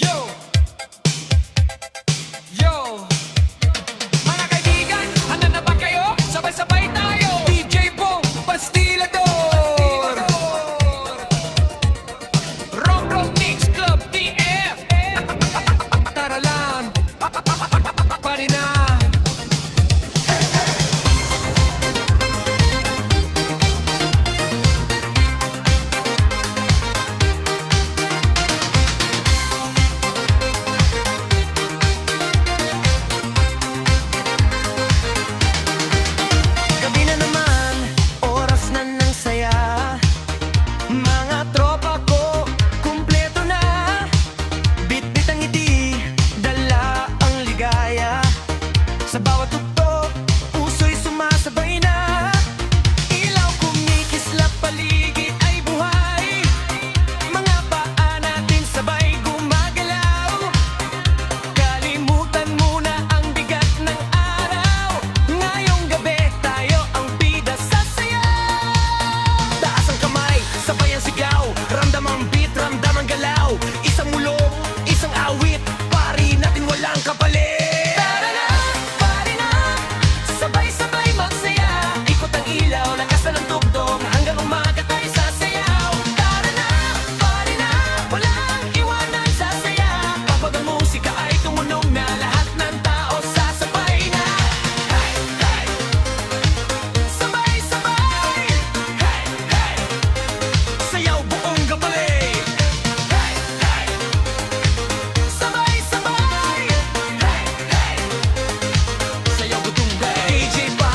Yo! Yo! Mga kaibigan, handa na ba kayo? Sabay-sabay tayo! DJ Bong Bastilador! Rock Rock Mix Club TF! Tara lang! Pari na! Gabi na naman, oras na ng saya. Mga tropa ko, kumpleto na. Bit-bit ang ngiti, dala ang ligaya. Sa bawat tugtog, puso'y sumasabay na. Ilaw kumikislap, paligid ay buhay. Mga paa natin sabay gumagalaw. Kalimutan muna ang bigat ng araw. Ngayong gabi tayo ang bida sa sayaw. Taas ang kamay, sabay ang sigaw. Ramdam ang beat, ramdam ang galaw. Isang mulong, isang awit, pari natin walang kapalit. Tara na, pari na, sabay-sabay magsaya. Ikot ang ilaw, lakas na ng tugtog, hanggang umaga tayo sasayaw. Tara na, pari na, walang iwanan sa saya. Kapag ang musika ay tumunog na, lahat ng tao sasabay na. Hey, hey, sabay-sabay. Hey, hey, sayaw buong gabi. Hey, hey, sabay-sabay. Hey, hey, sayaw buong gabi. DJ pa,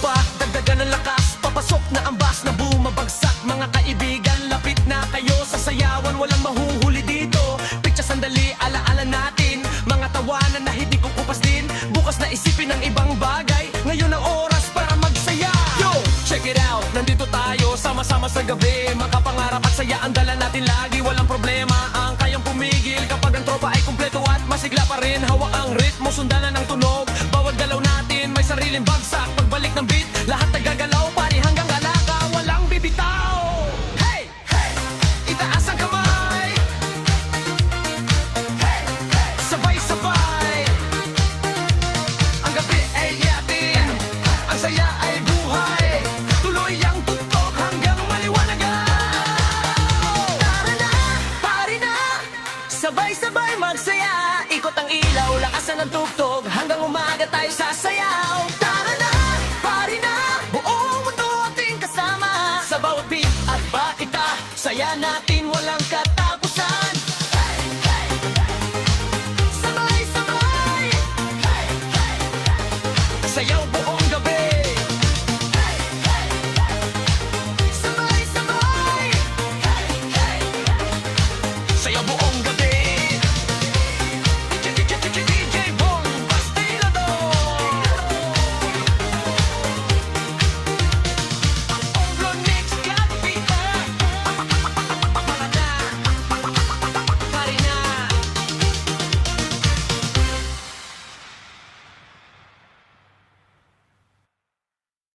pa, dagdagan ng lakas. Papasok na ang bass na bumabagsak. Mga kaibigan, lapit na kayo sa sayawan. Walang mahuhuli dito. Picture sandali, alaala natin. Mga tawanan na hindi ko kupas din. Bukas na isipin ang ibang bagay. Ngayon ang oras para magsaya. Yo, check it out, nandito tayo sama-sama sa gabi. Makapangarap at saya ang dala natin lagi. Walang problema ang kayang pumigil. Kapag ang tropa ay kumpleto at masigla pa rin. Hawak ang ritmo, sundanan ng tunog. Bawat galaw natin may sariling bagsak. Pagbalik ng beat, lahat nagagalaw. Pari hanggang alaka, walang bibitaw. Hey, hey, itaas ang kamay. Hey, hey, sabay-sabay. Ang gabi ay yatin, ang saya ay buhay. Tuloy ang tugtog hanggang maliwanagan. Tara na, pari na, sabay-sabay magsaya. Ikot ang ilaw, lakas na ng tugtog, hanggang umaga tayo sasayaw. Tara na, pari na, buong mundo ating kasama. Sa bawat beat at baita, saya natin walang katapusan. Hey, hey, sabay-sabay. Hey, hey, sayaw buong